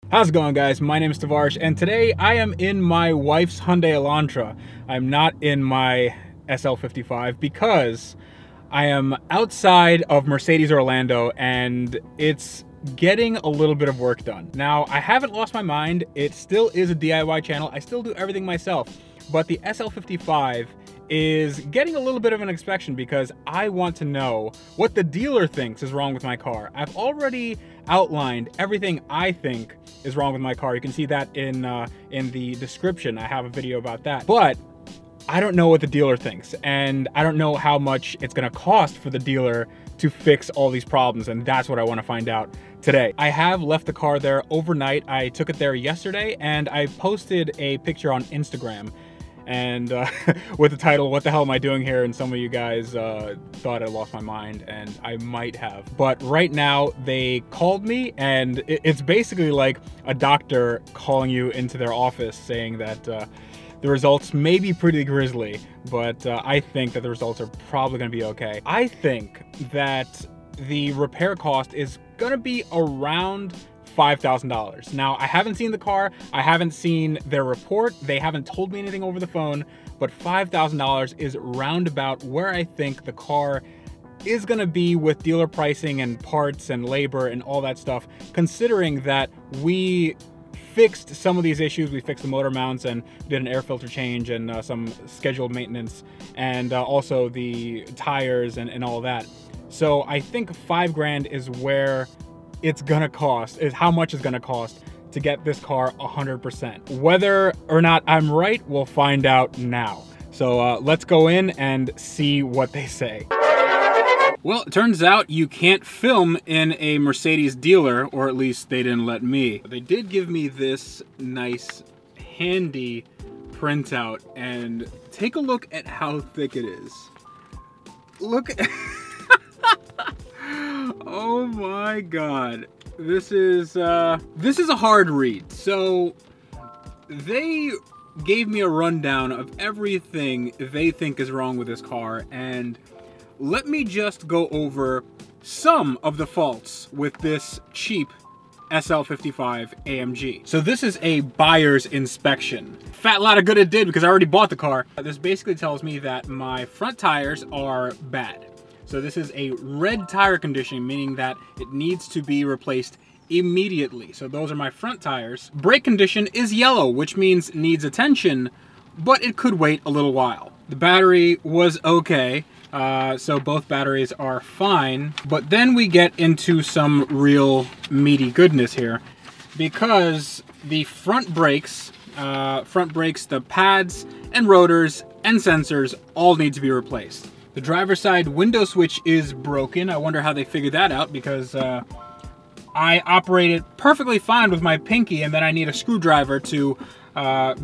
How's it going, guys? My name is Tavarish, and today I am in my wife's Hyundai Elantra. I'm not in my SL55 because I am outside of Mercedes Orlando and it's getting a little bit of work done. Now, I haven't lost my mind. It still is a DIY channel. I still do everything myself, but the SL55 is getting a little bit of an inspection because I want to know what the dealer thinks is wrong with my car. I've already outlined everything I think is wrong with my car. You can see that in the description. I have a video about that. But I don't know what the dealer thinks, and I don't know how much it's gonna cost for the dealer to fix all these problems, and that's what I wanna find out today. I have left the car there overnight. I took it there yesterday, and I posted a picture on Instagram and with the title, "What the hell am I doing here?" And some of you guys thought I lost my mind, and I might have. But right now, they called me, and it's basically like a doctor calling you into their office saying that the results may be pretty grisly, but I think that the results are probably gonna be okay. I think that the repair cost is gonna be around $5,000. Now, I haven't seen the car, I haven't seen their report, they haven't told me anything over the phone, but $5,000 is roundabout where I think the car is gonna be with dealer pricing and parts and labor and all that stuff, considering that we fixed some of these issues. We fixed the motor mounts and did an air filter change and some scheduled maintenance, and also the tires and all that. So I think $5 grand is where it's gonna cost, is how much it's gonna cost to get this car 100%. Whether or not I'm right, we'll find out now. So let's go in and see what they say. Well, it turns out you can't film in a Mercedes dealer, or at least they didn't let me. They did give me this nice, handy printout, and take a look at how thick it is. Look at oh my god. This is a hard read. So they gave me a rundown of everything they think is wrong with this car, and let me just go over some of the faults with this cheap SL55 AMG. So this is a buyer's inspection. Fat lot of good it did because I already bought the car. This basically tells me that my front tires are bad. So this is a red tire condition, meaning that it needs to be replaced immediately. So those are my front tires. Brake condition is yellow, which means needs attention, but it could wait a little while. The battery was okay. So both batteries are fine, but then we get into some real meaty goodness here, because the front brakes, the pads and rotors and sensors all need to be replaced. The driver's side window switch is broken. I wonder how they figured that out, because I operate it perfectly fine with my pinky, and then I need a screwdriver to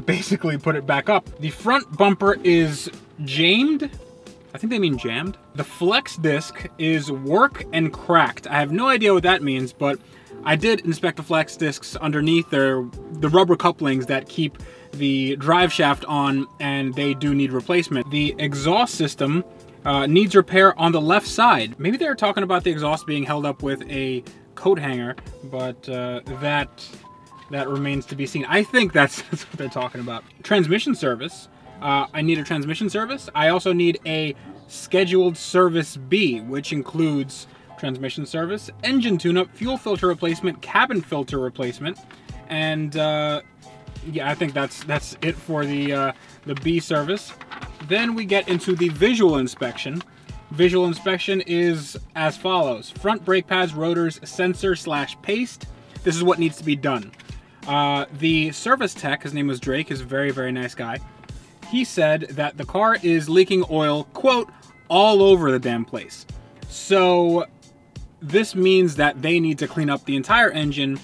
basically put it back up. The front bumper is jammed. I think they mean jammed. The flex disc is work and cracked. I have no idea what that means, but I did inspect the flex discs underneath. They're the rubber couplings that keep the drive shaft on, and they do need replacement. The exhaust system needs repair on the left side. Maybe they're talking about the exhaust being held up with a coat hanger, but that remains to be seen. I think that's what they're talking about. Transmission service. I need a transmission service. I also need a scheduled service B, which includes transmission service, engine tune-up, fuel filter replacement, cabin filter replacement, and yeah, I think that's it for the B service. Then we get into the visual inspection. Visual inspection is as follows: front brake pads, rotors, sensor / paste. This is what needs to be done. The service tech, his name was Drake, is a very, very nice guy. He said that the car is leaking oil, quote, all over the damn place. So this means that they need to clean up the entire engine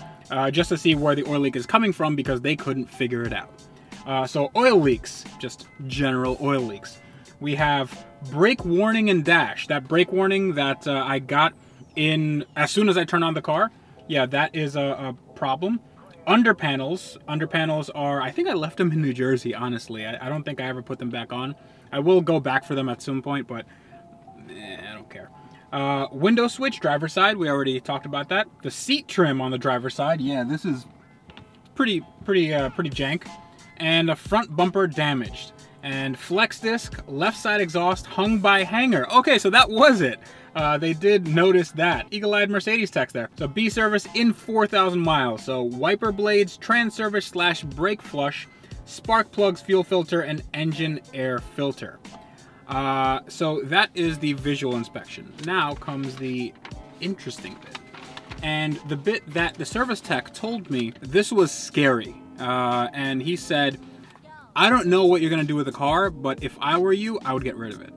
just to see where the oil leak is coming from, because they couldn't figure it out. So oil leaks, just general oil leaks. We have brake warning and dash. That brake warning that I got in as soon as I turned on the car, yeah, that is a problem. Underpanels are, I think I left them in New Jersey, honestly. I don't think I ever put them back on. I will go back for them at some point, but I don't care. Window switch, driver's side, we already talked about that. The seat trim on the driver's side, yeah, this is pretty jank. And a front bumper damaged. And flex disc, left side exhaust hung by hanger. Okay, so that was it. They did notice that. Eagle-eyed Mercedes text there. So B service in 4,000 miles. So wiper blades, trans service / brake flush, spark plugs, fuel filter, and engine air filter. So that is the visual inspection. Now comes the interesting bit. And the bit that the service tech told me, this was scary. And he said, I don't know what you're gonna do with the car, but if I were you, I would get rid of it.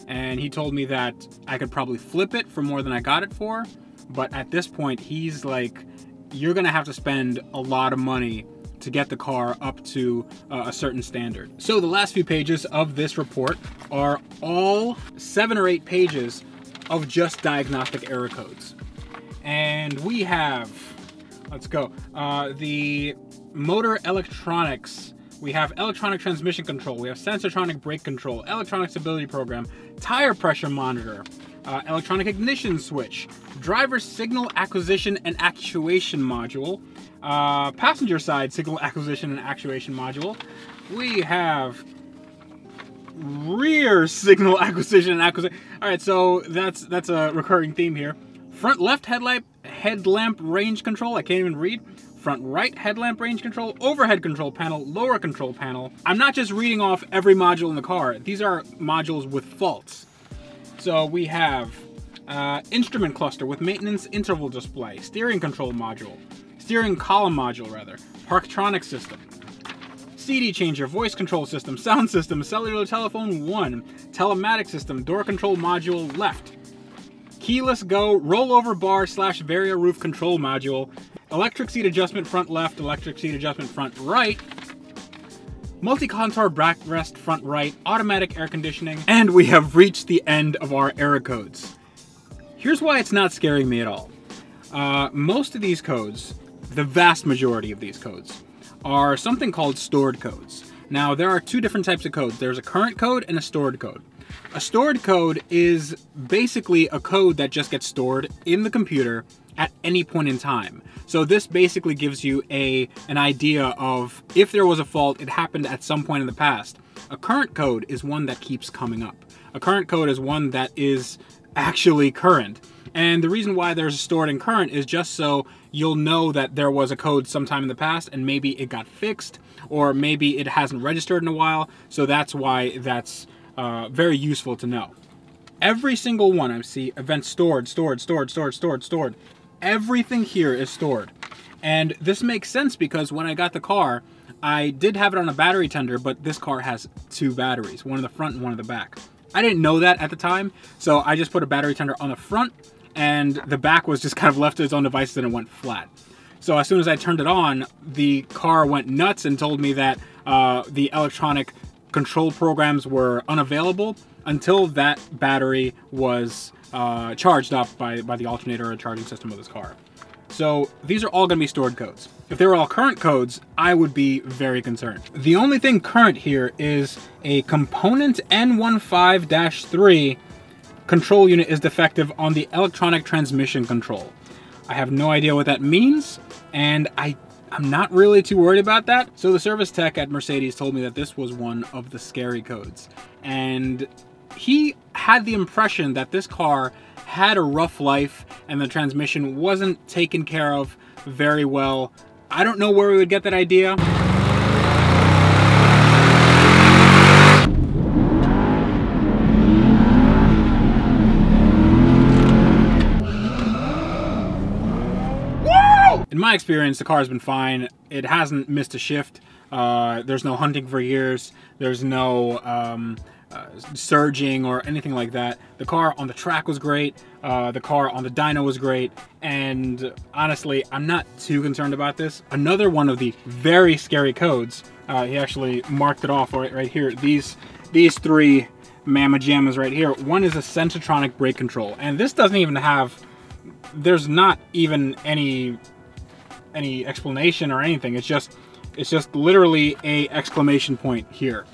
And he told me that I could probably flip it for more than I got it for, but at this point, he's like, you're gonna have to spend a lot of money to get the car up to a certain standard. So the last few pages of this report are all 7 or 8 pages of just diagnostic error codes. And we have, let's go, the motor electronics. We have electronic transmission control, we have Sensotronic brake control, electronic stability program, tire pressure monitor, electronic ignition switch, driver signal acquisition and actuation module, passenger side signal acquisition and actuation module. We have rear signal acquisition and acquisition. All right, so that's a recurring theme here. Front left headlamp range control, I can't even read. Front right headlamp range control, overhead control panel, lower control panel. I'm not just reading off every module in the car. These are modules with faults. So we have instrument cluster with maintenance interval display, steering control module, steering column module rather, Parktronic system, CD changer, voice control system, sound system, cellular telephone 1, telematic system, door control module left, keyless go, rollover bar / varia roof control module, electric seat adjustment front left, electric seat adjustment front right, multi-contour backrest front right, automatic air conditioning, and we have reached the end of our error codes. Here's why it's not scaring me at all. Most of these codes, the vast majority of these codes, are something called stored codes. Now, there are 2 different types of codes. There's a current code and a stored code. A stored code is basically a code that just gets stored in the computer at any point in time. So this basically gives you an idea of if there was a fault, it happened at some point in the past. A current code is one that keeps coming up. A current code is one that is actually current. And the reason why there's stored in current is just so you'll know that there was a code sometime in the past and maybe it got fixed or maybe it hasn't registered in a while. So that's why that's very useful to know. Every single one I see event stored. Everything here is stored. And this makes sense because when I got the car, I did have it on a battery tender, but this car has 2 batteries, one in the front and one in the back. I didn't know that at the time, so I just put a battery tender on the front and the back was just kind of left to its own devices and it went flat. So as soon as I turned it on, the car went nuts and told me that the electronic control programs were unavailable until that battery was charged up by the alternator or charging system of this car. So these are all going to be stored codes. If they were all current codes, I would be very concerned. The only thing current here is a component N15-3 control unit is defective on the electronic transmission control. I have no idea what that means, and I'm not really too worried about that. So the service tech at Mercedes told me that this was one of the scary codes. And he had the impression that this car had a rough life and the transmission wasn't taken care of very well. I don't know where we would get that idea. In my experience, the car has been fine. It hasn't missed a shift. There's no hunting for years. There's no surging or anything like that. The car on the track was great. The car on the dyno was great. And honestly, I'm not too concerned about this. Another one of the very scary codes, he actually marked it off right here. These 3 mamma jammas right here. One is a Sensotronic brake control. And this doesn't even have, there's not even any explanation or anything. It's just literally a exclamation point here.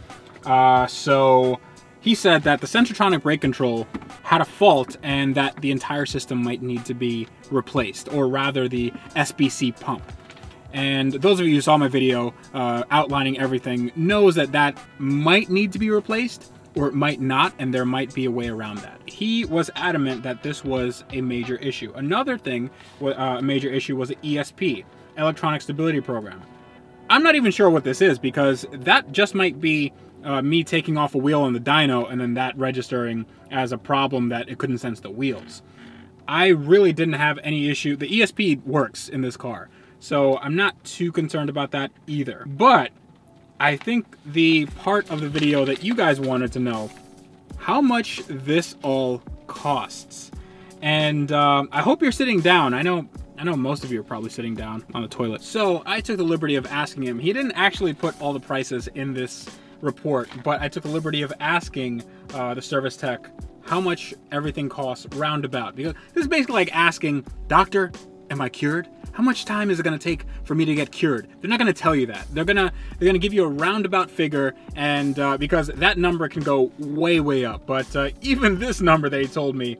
So he said that the Sensotronic brake control had a fault and that the entire system might need to be replaced, or rather the SBC pump. And those of you who saw my video outlining everything knows that that might need to be replaced, or it might not, and there might be a way around that. He was adamant that this was a major issue. Another thing, a major issue, was the ESP, Electronic Stability Program. I'm not even sure what this is, because that just might be me taking off a wheel on the dyno and then that registering as a problem that it couldn't sense the wheels. I really didn't have any issue. The ESP works in this car, so I'm not too concerned about that either. But I think the part of the video that you guys wanted to know, how much this all costs. And I hope you're sitting down. I know most of you are probably sitting down on the toilet. So I took the liberty of asking him. He didn't actually put all the prices in this report, but I took the liberty of asking the service tech how much everything costs roundabout. Because this is basically like asking, doctor, am I cured? How much time is it gonna take for me to get cured? They're not gonna tell you that. They're gonna give you a roundabout figure, and because that number can go way, way up. But even this number they told me,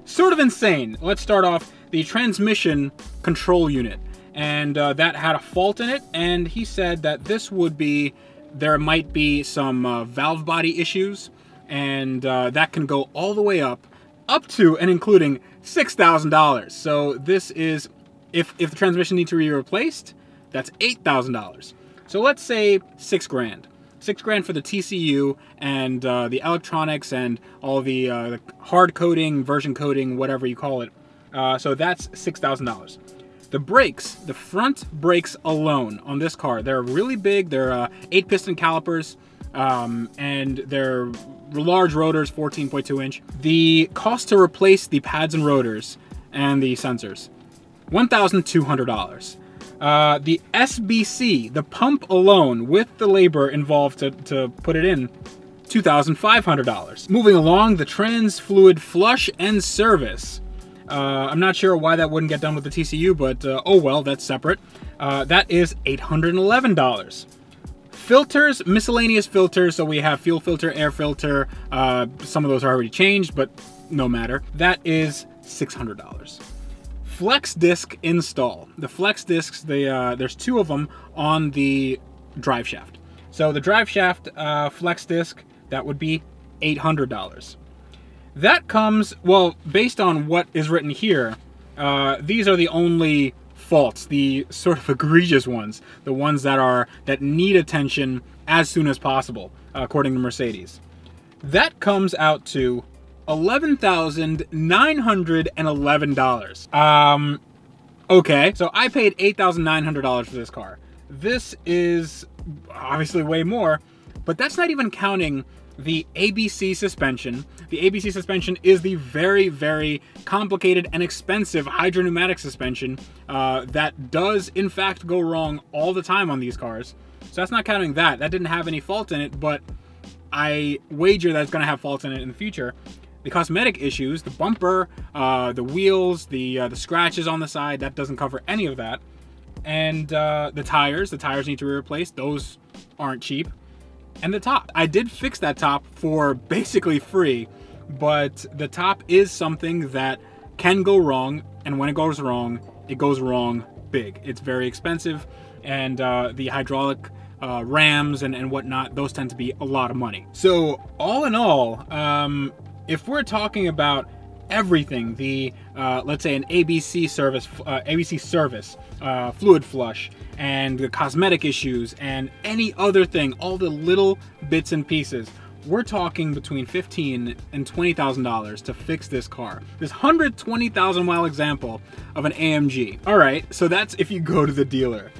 sort of insane. Let's start off the transmission control unit. And that had a fault in it, and he said that this would be, there might be some valve body issues, and that can go all the way up to and including $6,000. So this is, if the transmission needs to be replaced, that's $8,000. So let's say $6 grand. $6 grand for the TCU and the electronics and all the hard coding, version coding, whatever you call it. So that's $6,000. The brakes, the front brakes alone on this car, they're really big. They're 8-piston calipers, and they're large rotors, 14.2 inch. The cost to replace the pads and rotors and the sensors, $1,200. The SBC, the pump alone, with the labor involved to put it in, $2,500. Moving along, the trans fluid flush and service. I'm not sure why that wouldn't get done with the TCU, but oh well, that's separate. That is $811. Filters, miscellaneous filters, so we have fuel filter, air filter, some of those are already changed, but no matter. That is $600. Flex disc install. The flex discs, there's 2 of them on the drive shaft. So the drive shaft flex disc, that would be $800. That comes, well, based on what is written here, these are the only faults, the sort of egregious ones, the ones that need attention as soon as possible, according to Mercedes. That comes out to $11,911. Okay, so I paid $8,900 for this car. This is obviously way more, but that's not even counting the ABC suspension. The ABC suspension is the very, very complicated and expensive hydropneumatic suspension that does in fact go wrong all the time on these cars. So that's not counting that. That didn't have any fault in it, but I wager that it's gonna have faults in it in the future. The cosmetic issues, the bumper, the wheels, the scratches on the side, that doesn't cover any of that. And the tires need to be replaced. Those aren't cheap. And the top. I did fix that top for basically free, but the top is something that can go wrong, and when it goes wrong big. It's very expensive, and the hydraulic rams and whatnot, those tend to be a lot of money. So all in all, if we're talking about everything, the let's say an ABC service, fluid flush, and the cosmetic issues, and any other thing, all the little bits and pieces, we're talking between $15,000 and $20,000 to fix this car. This 120,000 mile example of an AMG. All right, so that's if you go to the dealer.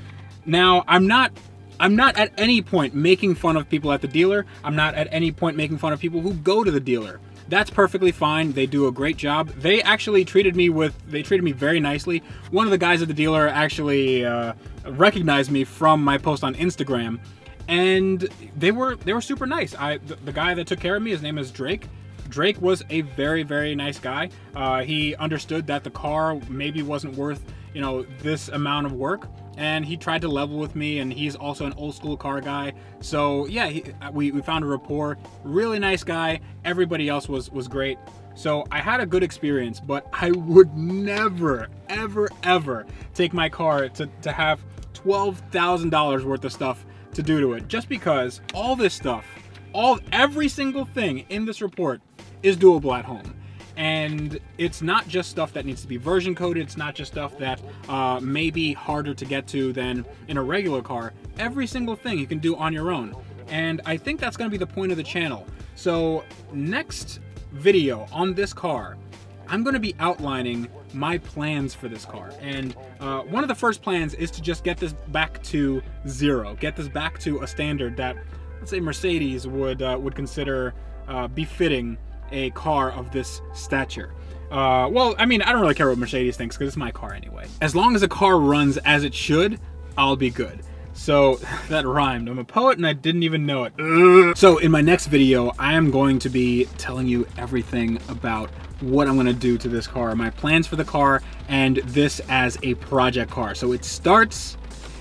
Now, I'm not at any point making fun of people at the dealer. I'm not at any point making fun of people who go to the dealer. That's perfectly fine. They do a great job. They actually treated me very nicely. One of the guys at the dealer actually recognized me from my post on Instagram, and they were super nice. The guy that took care of me, his name is Drake. Drake was a very, very nice guy. He understood that the car maybe wasn't worth, you know, this amount of work, and he tried to level with me, and he's also an old school car guy. So yeah, we found a rapport. Really nice guy. Everybody else was great. So I had a good experience, but I would never, ever, ever take my car to have almost $12,000 worth of stuff to do to it, just because all this stuff, every single thing in this report is doable at home. And it's not just stuff that needs to be version coded, it's not just stuff that may be harder to get to than in a regular car. Every single thing you can do on your own. And I think that's gonna be the point of the channel. So next video on this car, I'm gonna be outlining my plans for this car. And one of the first plans is to just get this back to zero, get this back to a standard that, let's say, Mercedes would consider befitting a car of this stature. Well, I mean, I don't really care what Mercedes thinks because it's my car anyway. As long as the car runs as it should, I'll be good. So that rhymed. I'm a poet and I didn't even know it. Ugh. So in my next video, I am going to be telling you everything about what I'm gonna do to this car, my plans for the car, and this as a project car. So it starts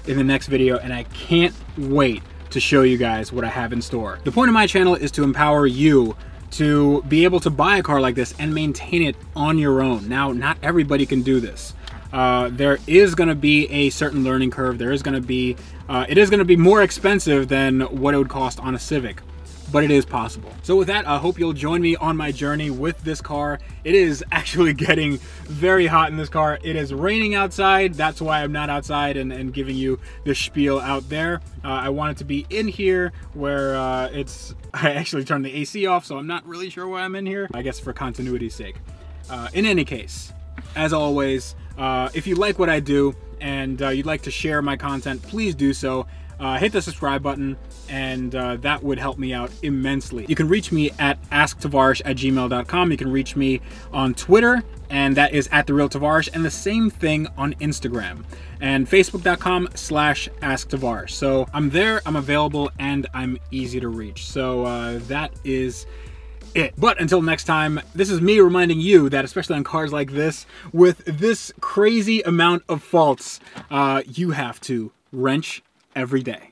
in the next video and I can't wait to show you guys what I have in store. The point of my channel is to empower you to be able to buy a car like this and maintain it on your own. Now, not everybody can do this. There is going to be a certain learning curve. There is going to be, it is going to be more expensive than what it would cost on a Civic, but it is possible. So with that, I hope you'll join me on my journey with this car. It is actually getting very hot in this car. It is raining outside. That's why I'm not outside and giving you the spiel out there. I want it to be in here where I actually turned the AC off, so I'm not really sure why I'm in here. I guess for continuity's sake. In any case, as always, if you like what I do and you'd like to share my content, please do so. Hit the subscribe button, and that would help me out immensely. You can reach me at asktavarish@gmail.com. You can reach me on Twitter, and that is @TheRealTavarish, and the same thing on Instagram and Facebook.com/asktavarish. So I'm there, I'm available, and I'm easy to reach. So that is it. But until next time, this is me reminding you that, especially on cars like this, with this crazy amount of faults, you have to wrench every day.